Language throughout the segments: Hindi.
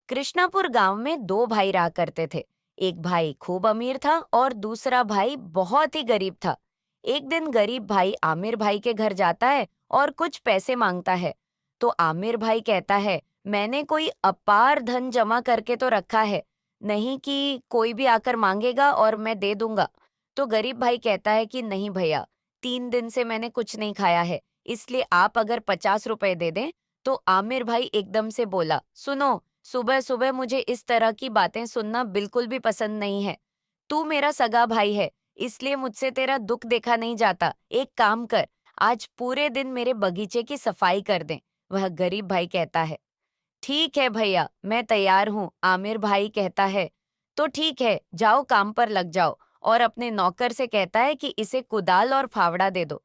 कृष्णापुर गांव में दो भाई रहा करते थे। एक भाई खूब अमीर था और दूसरा भाई बहुत ही गरीब था। एक दिन गरीब भाई आमिर भाई के घर जाता है और कुछ पैसे मांगता है। तो आमिर भाई कहता है, मैंने कोई अपार धन जमा करके तो रखा है, नहीं कि कोई भी आकर मांगेगा और मैं दे दूंगा। तो गरीब भाई कहता है कि नहीं भैया, 3 दिन से मैंने कुछ नहीं खाया है, इसलिए आप अगर 50 रुपए दे दें। तो आमिर भाई एकदम से बोला, सुनो, सुबह सुबह मुझे इस तरह की बातें सुनना बिल्कुल भी पसंद नहीं है। तू मेरा सगा भाई है, इसलिए मुझसे तेरा दुख देखा नहीं जाता। एक काम कर, आज पूरे दिन मेरे बगीचे की सफाई कर दे। वह गरीब भाई कहता है, ठीक है भैया, मैं तैयार हूँ। आमिर भाई कहता है, तो ठीक है, जाओ काम पर लग जाओ। और अपने नौकर से कहता है कि इसे कुदाल और फावड़ा दे दो।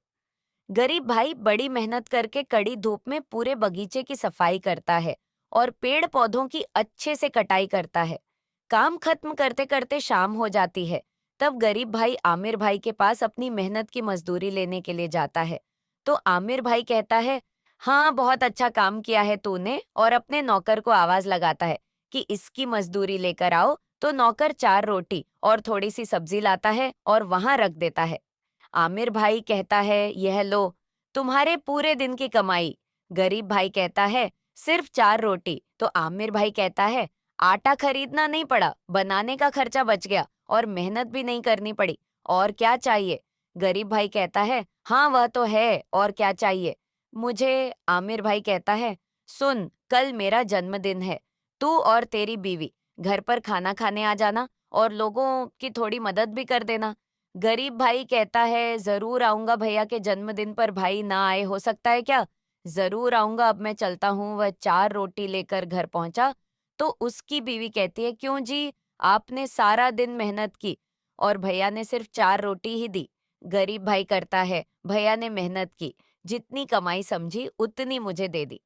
गरीब भाई बड़ी मेहनत करके कड़ी धूप में पूरे बगीचे की सफाई करता है और पेड़ पौधों की अच्छे से कटाई करता है। काम खत्म करते करते शाम हो जाती है। तब गरीब भाई आमिर भाई के पास अपनी मेहनत की मजदूरी लेने के लिए जाता है। तो आमिर भाई कहता है, हाँ बहुत अच्छा काम किया है तूने, और अपने नौकर को आवाज लगाता है कि इसकी मजदूरी लेकर आओ। तो नौकर 4 रोटी और थोड़ी सी सब्जी लाता है और वहां रख देता है। आमिर भाई कहता है, यह लो, तुम्हारे पूरे दिन की कमाई। गरीब भाई कहता है, सिर्फ 4 रोटी। तो आमिर भाई कहता है, आटा खरीदना नहीं पड़ा, बनाने का खर्चा बच गया और मेहनत भी नहीं करनी पड़ी। और क्या चाहिए? गरीब भाई कहता है, हाँ वह तो है, और क्या चाहिए मुझे? आमिर भाई कहता है, सुन, कल मेरा जन्मदिन है। तू और तेरी बीवी घर पर खाना खाने आ जाना और लोगों की थोड़ी मदद भी कर देना। गरीब भाई कहता है, जरूर आऊंगा भैया के जन्मदिन पर, भाई ना आए हो सकता है क्या? जरूर आऊंगा, अब मैं चलता हूँ। वह 4 रोटी लेकर घर पहुंचा। तो उसकी बीवी कहती है, क्यों जी, आपने सारा दिन मेहनत की और भैया ने सिर्फ 4 रोटी ही दी। गरीब भाई करता है, भैया ने मेहनत की, जितनी कमाई समझी उतनी मुझे दे दी।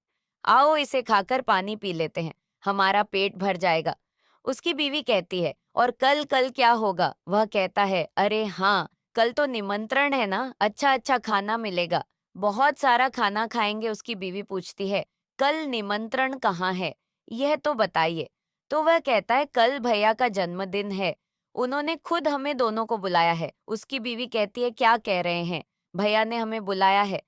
आओ इसे खाकर पानी पी लेते हैं, हमारा पेट भर जाएगा। उसकी बीवी कहती है, और कल कल क्या होगा? वह कहता है, अरे हाँ, कल तो निमंत्रण है ना, अच्छा अच्छा खाना मिलेगा, बहुत सारा खाना खाएंगे। उसकी बीवी पूछती है, कल निमंत्रण कहाँ है, यह तो बताइए। तो वह कहता है, कल भैया का जन्मदिन है, उन्होंने खुद हमें दोनों को बुलाया है। उसकी बीवी कहती है, क्या कह रहे हैं, भैया ने हमें बुलाया है।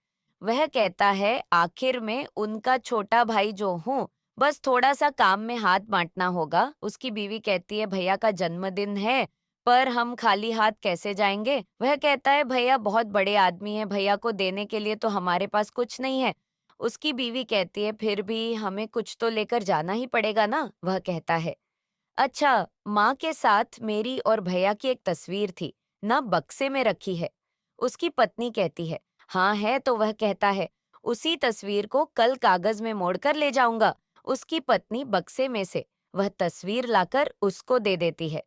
वह कहता है, आखिर में उनका छोटा भाई जो हूँ, बस थोड़ा सा काम में हाथ बांटना होगा। उसकी बीवी कहती है, भैया का जन्मदिन है, पर हम खाली हाथ कैसे जाएंगे? वह कहता है, भैया बहुत बड़े आदमी हैं, भैया को देने के लिए तो हमारे पास कुछ नहीं है। उसकी बीवी कहती है, फिर भी हमें कुछ तो लेकर जाना ही पड़ेगा ना। वह कहता है, अच्छा, माँ के साथ मेरी और भैया की एक तस्वीर थी ना, बक्से में रखी है। उसकी पत्नी कहती है, हाँ है। तो वह कहता है, उसी तस्वीर को कल कागज में मोड़कर ले जाऊंगा। उसकी पत्नी बक्से में से वह तस्वीर लाकर उसको दे देती है।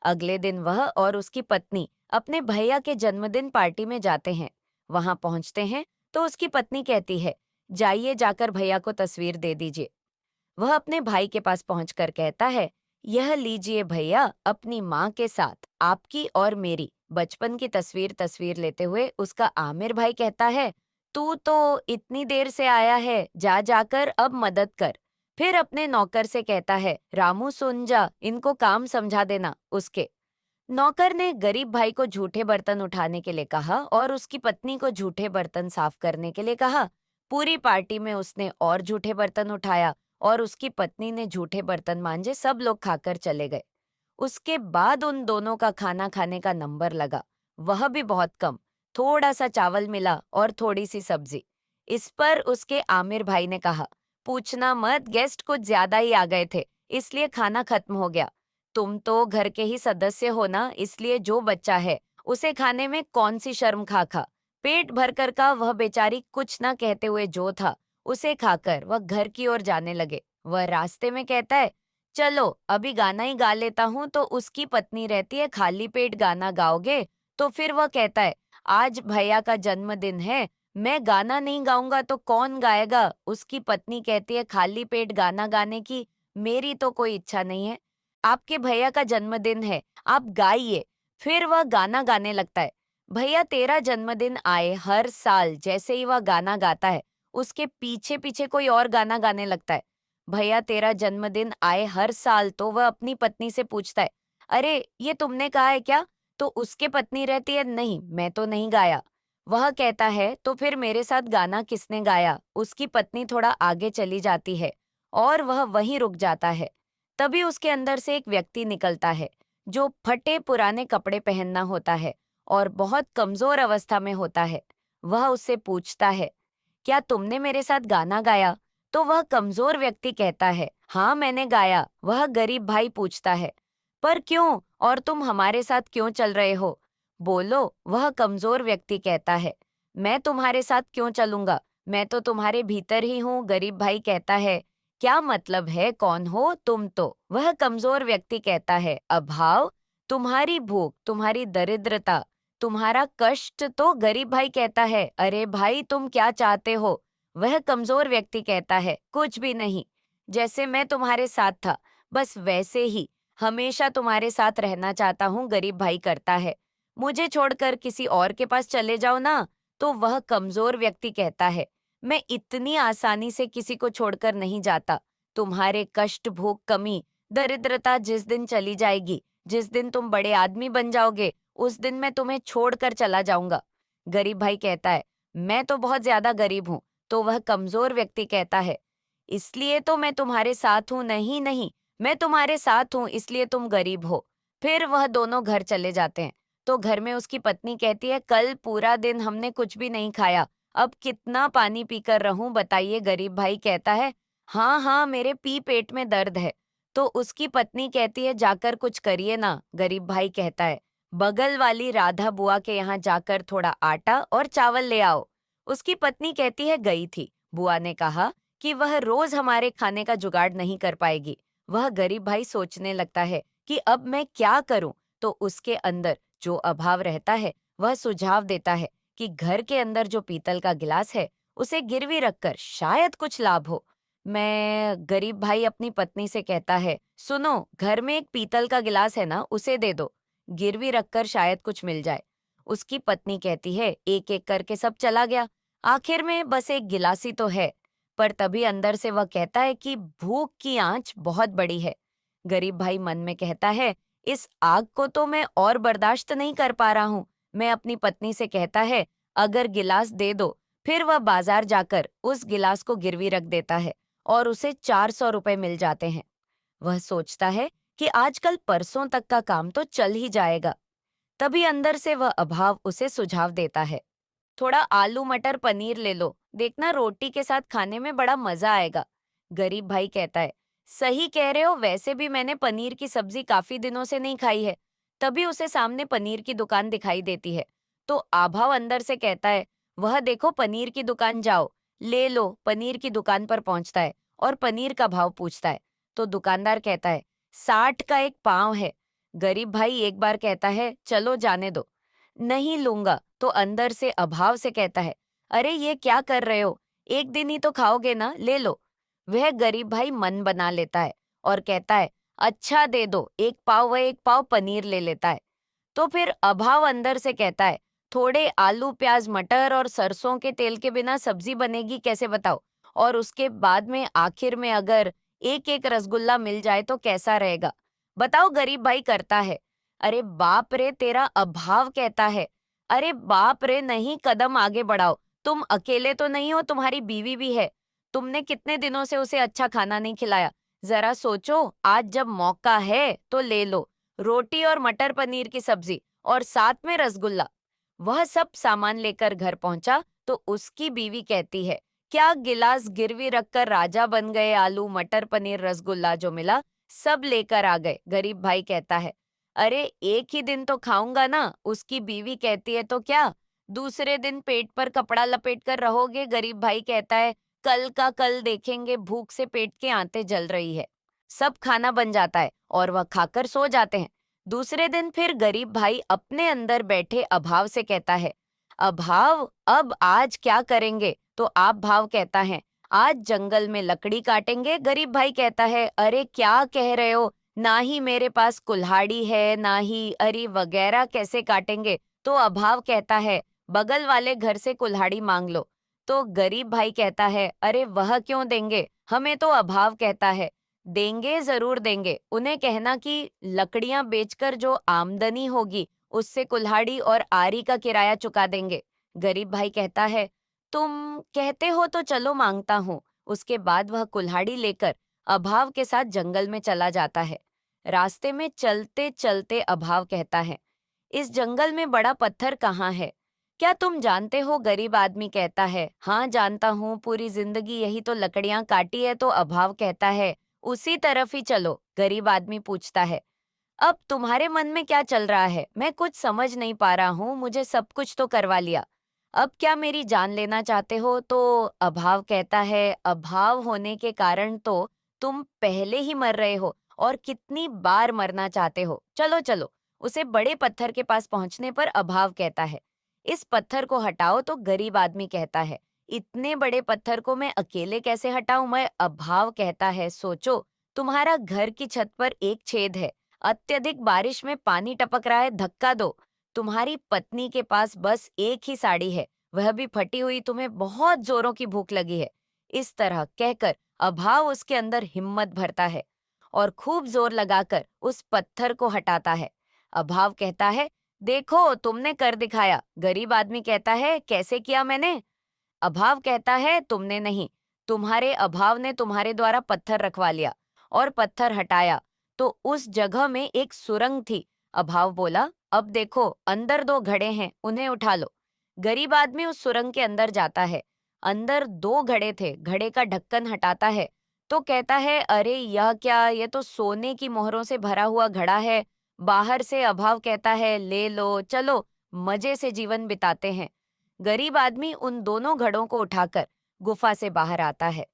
अगले दिन वह और उसकी पत्नी अपने भैया के जन्मदिन पार्टी में जाते हैं। वहां पहुंचते हैं तो उसकी पत्नी कहती है, जाइए जाकर भैया को तस्वीर दे दीजिए। वह अपने भाई के पास पहुंचकर कहता है, यह लीजिए भैया, अपनी माँ के साथ आपकी और मेरी बचपन की तस्वीर लेते हुए। उसका आमिर भाई कहता है, तू तो इतनी देर से आया है, जा जाकर अब मदद कर। फिर अपने नौकर से कहता है, रामू सुन जा, इनको काम समझा देना। उसके नौकर ने गरीब भाई को झूठे बर्तन उठाने के लिए कहा और उसकी पत्नी को झूठे बर्तन साफ करने के लिए कहा। पूरी पार्टी में उसने और झूठे बर्तन उठाया और उसकी पत्नी ने झूठे बर्तन मांजे। सब लोग खाकर चले गए। उसके बाद उन दोनों का खाना खाने का नंबर लगा, वह भी बहुत कम। थोड़ा सा चावल मिला और थोड़ी सी सब्जी। इस पर उसके आमिर भाई ने कहा, पूछना मत, गेस्ट कुछ ज्यादा ही आ गए थे, इसलिए खाना खत्म हो गया। तुम तो घर के ही सदस्य हो ना, इसलिए जो बच्चा है उसे खाने में कौन सी शर्म खा पेट भर कर का वह बेचारी कुछ ना कहते हुए जो था उसे खाकर वह घर की ओर जाने लगे। वह रास्ते में कहता है, चलो अभी गाना ही गा लेता हूँ। तो उसकी पत्नी रहती है, खाली पेट गाना गाओगे? तो फिर वह कहता है, आज भैया का जन्मदिन है, मैं गाना नहीं गाऊंगा तो कौन गाएगा? उसकी पत्नी कहती है, खाली पेट गाना गाने की मेरी तो कोई इच्छा नहीं है, आपके भैया का जन्मदिन है, आप गाइए। फिर वह गाना गाने लगता है। भैया तेरा जन्मदिन आए हर साल जैसे ही वह गाना गाता है, उसके पीछे पीछे कोई और गाना गाने लगता है। भैया तेरा जन्मदिन आए हर साल तो वह अपनी पत्नी से पूछता है, अरे ये तुमने कहा है क्या? तो उसके पत्नी रहती है, नहीं मैं तो नहीं गाया। वह कहता है, तो फिर मेरे साथ गाना किसने गाया? उसकी पत्नी थोड़ा आगे चली जाती है और वह वहीं रुक जाता है। तभी उसके अंदर से एक व्यक्ति निकलता है जो फटे पुराने कपड़े पहनना होता है और बहुत कमजोर अवस्था में होता है। वह उससे पूछता है, क्या तुमने मेरे साथ गाना गाया? तो वह कमजोर व्यक्ति कहता है, हाँ मैंने गाया। वह गरीब भाई पूछता है, पर क्यों? और तुम हमारे साथ क्यों चल रहे हो? बोलो। वह कमजोर व्यक्ति कहता है, मैं तुम्हारे साथ क्यों चलूंगा? मैं तो तुम्हारे भीतर ही हूँ। गरीब भाई कहता है, क्या मतलब है, कौन हो तुम? तो वह कमजोर व्यक्ति कहता है, अभाव, तुम्हारी भूख, तुम्हारी दरिद्रता, तुम्हारा कष्ट। तो गरीब भाई कहता है, अरे भाई तुम क्या चाहते हो? वह कमजोर व्यक्ति कहता है, कुछ भी नहीं। जैसे मैं तुम्हारे साथ था, बस वैसे ही हमेशा तुम्हारे साथ रहना चाहता हूँ। गरीब भाई करता है, मुझे छोड़कर किसी और के पास चले जाओ ना। तो वह कमजोर व्यक्ति कहता है, मैं इतनी आसानी से किसी को छोड़कर नहीं जाता। तुम्हारे कष्ट, भूख, कमी, दरिद्रता जिस दिन चली जाएगी, जिस दिन तुम बड़े आदमी बन जाओगे, उस दिन मैं तुम्हें छोड़कर चला जाऊंगा। गरीब भाई कहता है, मैं तो बहुत ज्यादा गरीब हूँ। तो वह कमजोर व्यक्ति कहता है, इसलिए तो मैं तुम्हारे साथ हूँ। नहीं नहीं, मैं तुम्हारे साथ हूँ इसलिए तुम गरीब हो। फिर वह दोनों घर चले जाते हैं। तो घर में उसकी पत्नी कहती है, कल पूरा दिन हमने कुछ भी नहीं खाया, अब कितना पानी पीकर रहूं बताइए? गरीब भाई कहता है, हाँ हाँ मेरे पेट में दर्द है। तो उसकी पत्नी कहती है, जाकर कुछ करिए ना। गरीब भाई कहता है, बगल वाली राधा बुआ के यहाँ जाकर थोड़ा आटा और चावल ले आओ। उसकी पत्नी कहती है, गई थी। बुआ ने कहा कि वह रोज हमारे खाने का जुगाड़ नहीं कर पाएगी। वह गरीब भाई सोचने लगता है कि अब मैं क्या करूं? तो उसके अंदर जो अभाव रहता है वह सुझाव देता है कि घर के अंदर जो पीतल का गिलास है उसे गिरवी रखकर शायद कुछ लाभ हो। मैं गरीब भाई अपनी पत्नी से कहता है, सुनो, घर में एक पीतल का गिलास है ना, उसे दे दो, गिरवी रखकर शायद कुछ मिल जाए। उसकी पत्नी कहती है, एक एक करके सब चला गया, आखिर में बस एक गिलास ही तो है। पर तभी अंदर से वह कहता है कि भूख की आंच बहुत बड़ी है। गरीब भाई मन में कहता है, इस आग को तो मैं और बर्दाश्त नहीं कर पा रहा हूँ। मैं अपनी पत्नी से कहता है, अगर गिलास दे दो। फिर वह बाजार जाकर उस गिलास को गिरवी रख देता है और उसे 400 रुपए मिल जाते हैं। वह सोचता है कि आजकल परसों तक का काम तो चल ही जाएगा। तभी अंदर से वह अभाव उसे सुझाव देता है, थोड़ा आलू मटर पनीर ले लो, देखना रोटी के साथ खाने में बड़ा मजा आएगा। गरीब भाई कहता है, सही कह रहे हो, वैसे भी मैंने पनीर की सब्जी काफी दिनों से नहीं खाई है। तभी उसे सामने पनीर की दुकान दिखाई देती है। तो आभाव अंदर से कहता है, वह देखो पनीर की दुकान, जाओ ले लो। पनीर की दुकान पर पहुंचता है और पनीर का भाव पूछता है। तो दुकानदार कहता है, 60 का एक पाव है। गरीब भाई एक बार कहता है, चलो जाने दो, नहीं लूंगा। तो अंदर से अभाव से कहता है, अरे ये क्या कर रहे हो, एक दिन ही तो खाओगे ना, ले लो। वह गरीब भाई मन बना लेता है और कहता है, अच्छा दे दो, एक पाव, वह एक पाव पनीर ले लेता है। तो फिर अभाव अंदर से कहता है, थोड़े आलू प्याज मटर और सरसों के तेल के बिना सब्जी बनेगी कैसे बताओ? और उसके बाद में आखिर में अगर एक एक रसगुल्ला मिल जाए तो कैसा रहेगा? बताओ। गरीब भाई करता है, अरे बाप रे, तेरा अभाव कहता है, अरे बाप रे, नहीं, कदम आगे बढ़ाओ। तुम अकेले तो नहीं हो, तुम्हारी बीवी भी है। तुमने कितने दिनों से उसे अच्छा खाना नहीं खिलाया। जरा सोचो, आज जब मौका है तो ले लो, रोटी और मटर पनीर की सब्जी और साथ में रसगुल्ला। वह सब सामान लेकर घर पहुंचा तो उसकी बीवी कहती है, क्या गिलास गिरवी रखकर राजा बन गए? आलू मटर पनीर रसगुल्ला जो मिला सब लेकर आ गए। गरीब भाई कहता है, अरे एक ही दिन तो खाऊंगा ना। उसकी बीवी कहती है, तो क्या दूसरे दिन पेट पर कपड़ा लपेट कर रहोगे? गरीब भाई कहता है, कल का कल देखेंगे, भूख से पेट के आंतें जल रही है। सब खाना बन जाता है और वह खाकर सो जाते हैं। दूसरे दिन फिर गरीब भाई अपने अंदर बैठे अभाव से कहता है, अभाव अब आज क्या करेंगे? तो आप भाव कहता है, आज जंगल में लकड़ी काटेंगे। गरीब भाई कहता है, अरे क्या कह रहे हो, ना ही मेरे पास कुल्हाड़ी है ना ही अरी वगैरह, कैसे काटेंगे? तो अभाव कहता है, बगल वाले घर से कुल्हाड़ी मांग लो। तो गरीब भाई कहता है, अरे वह क्यों देंगे, हमें तो अभाव कहता है। देंगे जरूर देंगे, उन्हें कहना कि लकड़ियां बेचकर जो आमदनी होगी उससे कुल्हाड़ी और आरी का किराया चुका देंगे। गरीब भाई कहता है, तुम कहते हो तो चलो मांगता हूँ। उसके बाद वह कुल्हाड़ी लेकर अभाव के साथ जंगल में चला जाता है। रास्ते में चलते चलते अभाव कहता है, इस जंगल में बड़ा पत्थर कहाँ है? क्या तुम जानते हो? गरीब आदमी कहता है, हाँ जानता हूँ, पूरी जिंदगी यही तो लकड़ियां काटी है। तो अभाव कहता है, उसी तरफ ही चलो। गरीब आदमी पूछता है, अब तुम्हारे मन में क्या चल रहा है? मैं कुछ समझ नहीं पा रहा हूँ, मुझे सब कुछ तो करवा लिया, अब क्या मेरी जान लेना चाहते हो? तो अभाव कहता है, अभाव होने के कारण तो तुम पहले ही मर रहे हो और कितनी बार मरना चाहते हो। चलो चलो। उसे बड़े पत्थर के पास पहुंचने पर अभाव कहता है, इस पत्थर को हटाओ। तो गरीब आदमी कहता है, इतने बड़े पत्थर को मैं अकेले कैसे हटाऊं मैं? अभाव कहता है, सोचो, तुम्हारा घर की छत पर एक छेद है, अत्यधिक बारिश में पानी टपक रहा है, धक्का दो। तुम्हारी पत्नी के पास बस एक ही साड़ी है, वह भी फटी हुई, तुम्हें बहुत जोरों की भूख लगी है। इस तरह कहकर अभाव उसके अंदर हिम्मत भरता है और खूब जोर लगाकर उस पत्थर को हटाता है। अभाव कहता है, देखो तुमने कर दिखाया। गरीब आदमी कहता है, कैसे किया मैंने? अभाव कहता है, तुमने नहीं, तुम्हारे अभाव ने तुम्हारे द्वारा पत्थर रखवा लिया और पत्थर हटाया तो उस जगह में एक सुरंग थी। अभाव बोला, अब देखो अंदर दो घड़े हैं, उन्हें उठा लो। गरीब आदमी उस सुरंग के अंदर जाता है। अंदर दो घड़े थे, घड़े का ढक्कन हटाता है तो कहता है, अरे यह क्या, ये तो सोने की मोहरों से भरा हुआ घड़ा है। बाहर से अभाव कहता है, ले लो, चलो मजे से जीवन बिताते हैं। गरीब आदमी उन दोनों घड़ों को उठाकर गुफा से बाहर आता है।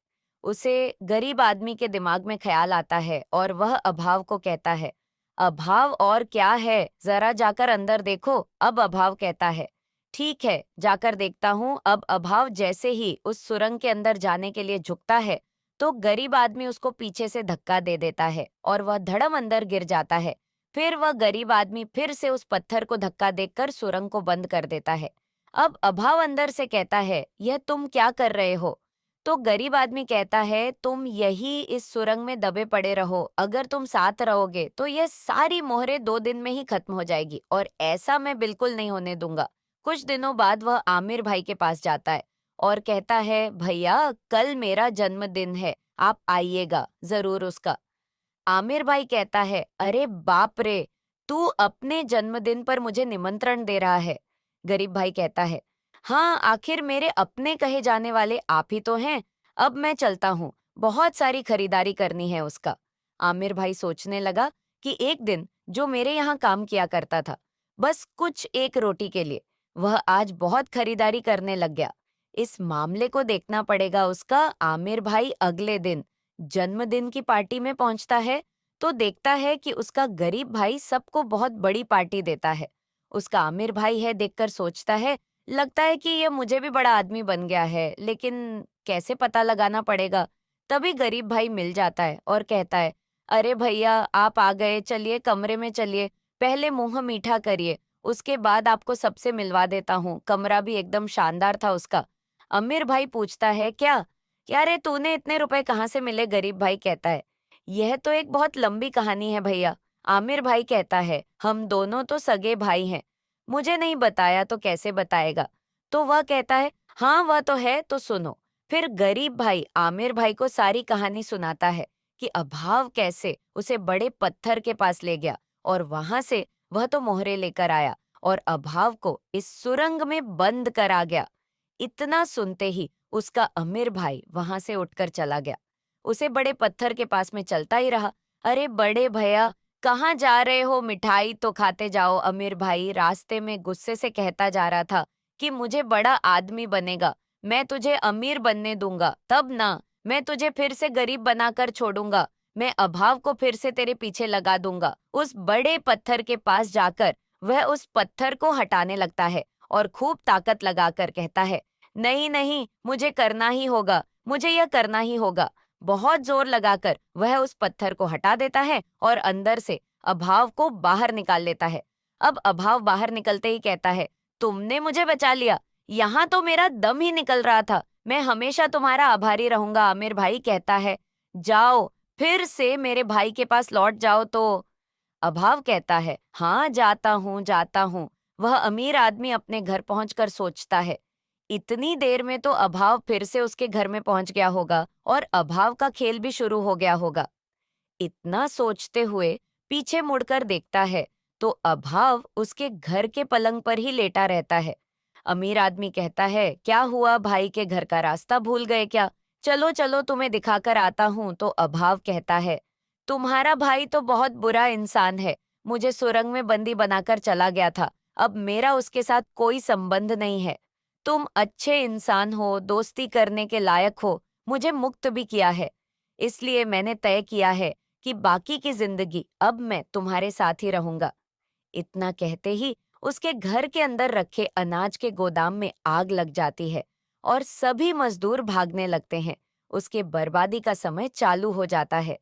उसे गरीब आदमी के दिमाग में ख्याल आता है और वह अभाव को कहता है, अभाव और क्या है, जरा जाकर अंदर देखो। अब अभाव कहता है, ठीक है, जाकर देखता हूँ। अब अभाव जैसे ही उस सुरंग के अंदर जाने के लिए झुकता है तो गरीब आदमी उसको पीछे से धक्का दे देता है और वह धड़म अंदर गिर जाता है। फिर वह गरीब आदमी फिर से उस पत्थर को धक्का देकर सुरंग को बंद कर देता है। अब अभाव अंदर से कहता है, यह तुम क्या कर रहे हो? तो गरीब आदमी कहता है, तुम यही इस सुरंग में दबे पड़े रहो, अगर तुम साथ रहोगे तो यह सारी मोहरें 2 दिन में ही खत्म हो जाएगी और ऐसा मैं बिल्कुल नहीं होने दूंगा। कुछ दिनों बाद वह आमिर भाई के पास जाता है और कहता है, भैया कल मेरा जन्मदिन है, आप आइएगा जरूर उसका। आमिर भाई कहता है, अरे बाप रे, तू अपने जन्मदिन पर मुझे निमंत्रण दे रहा है? गरीब भाई कहता है, हाँ, आखिर मेरे अपने कहे जाने वाले आप ही तो हैं। अब मैं चलता हूँ, बहुत सारी खरीदारी करनी है उसका। आमिर भाई सोचने लगा कि एक दिन जो मेरे यहाँ काम किया करता था, बस कुछ एक रोटी के लिए, वह आज बहुत खरीदारी करने लग गया। इस मामले को देखना पड़ेगा उसका। आमिर भाई अगले दिन जन्मदिन की पार्टी में पहुंचता है तो देखता है कि उसका गरीब भाई सबको बहुत बड़ी पार्टी देता है। उसका आमिर भाई है देखकर सोचता है, लगता है कि ये मुझे भी बड़ा आदमी बन गया है, लेकिन कैसे पता लगाना पड़ेगा। तभी गरीब भाई मिल जाता है और कहता है, अरे भैया आप आ गए, चलिए कमरे में चलिए, पहले मुंह मीठा करिए, उसके बाद आपको सबसे मिलवा देता हूँ। कमरा भी एकदम शानदार था उसका। अमीर भाई पूछता है, क्या क्या रे, तूने इतने रुपए कहाँ से मिले? गरीब भाई कहता है, यह तो एक बहुत लंबी कहानी है भैया। आमिर भाई कहता है, हम दोनों तो सगे भाई हैं, मुझे नहीं बताया तो कैसे बताएगा? तो वह कहता है, हाँ वह तो है, तो सुनो। फिर गरीब भाई आमिर भाई को सारी कहानी सुनाता है कि अभाव कैसे उसे बड़े पत्थर के पास ले गया और वहां से वह तो मोहरे लेकर आया और अभाव को इस सुरंग में बंद कर आ गया। इतना सुनते ही उसका अमीर भाई वहां से उठकर चला गया। उसे बड़े पत्थर के पास में चलता ही रहा। अरे बड़े भैया, कहाँ जा रहे हो? मिठाई तो खाते जाओ। अमीर भाई रास्ते में गुस्से से कहता जा रहा था कि मुझे बड़ा आदमी बनेगा, मैं तुझे अमीर बनने दूंगा, तब ना मैं तुझे फिर से गरीब बनाकर छोड़ूंगा, मैं अभाव को फिर से तेरे पीछे लगा दूंगा। उस बड़े पत्थर के पास जाकर वह उस पत्थर को हटाने लगता है और खूब ताकत लगाकर कहता है, नहीं नहीं, मुझे करना ही होगा, मुझे यह करना ही होगा। बहुत जोर लगाकर वह उस पत्थर को हटा देता है और अंदर से अभाव को बाहर निकाल लेता है। अब अभाव बाहर निकलते ही कहता है, तुमने मुझे बचा लिया, यहाँ तो मेरा दम ही निकल रहा था। मैं हमेशा तुम्हारा आभारी रहूंगा, आमिर भाई कहता है। जाओ, फिर से मेरे भाई के पास लौट जाओ तो। अभाव कहता है, हाँ जाता हूँ जाता हूँ। वह अमीर आदमी अपने घर पहुंचकर सोचता है, इतनी देर में तो अभाव फिर से उसके घर में पहुंच गया होगा और अभाव का खेल भी शुरू हो गया होगा। इतना सोचते हुए पीछे मुड़कर देखता है तो अभाव उसके घर के पलंग पर ही लेटा रहता है। अमीर आदमी कहता है, क्या हुआ, भाई के घर का रास्ता भूल गए क्या? चलो चलो तुम्हें दिखाकर आता हूँ। तो अभाव कहता है, तुम्हारा भाई तो बहुत बुरा इंसान है। मुझे सुरंग में बंदी बनाकर चला गया था। अब मेरा उसके साथ कोई संबंध नहीं है। तुम अच्छे इंसान हो, दोस्ती करने के लायक हो, मुझे मुक्त भी किया है। इसलिए मैंने तय किया है कि बाकी की जिंदगी अब मैं तुम्हारे साथ ही रहूंगा। इतना कहते ही उसके घर के अंदर रखे अनाज के गोदाम में आग लग जाती है और सभी मजदूर भागने लगते हैं। उसके बर्बादी का समय चालू हो जाता है।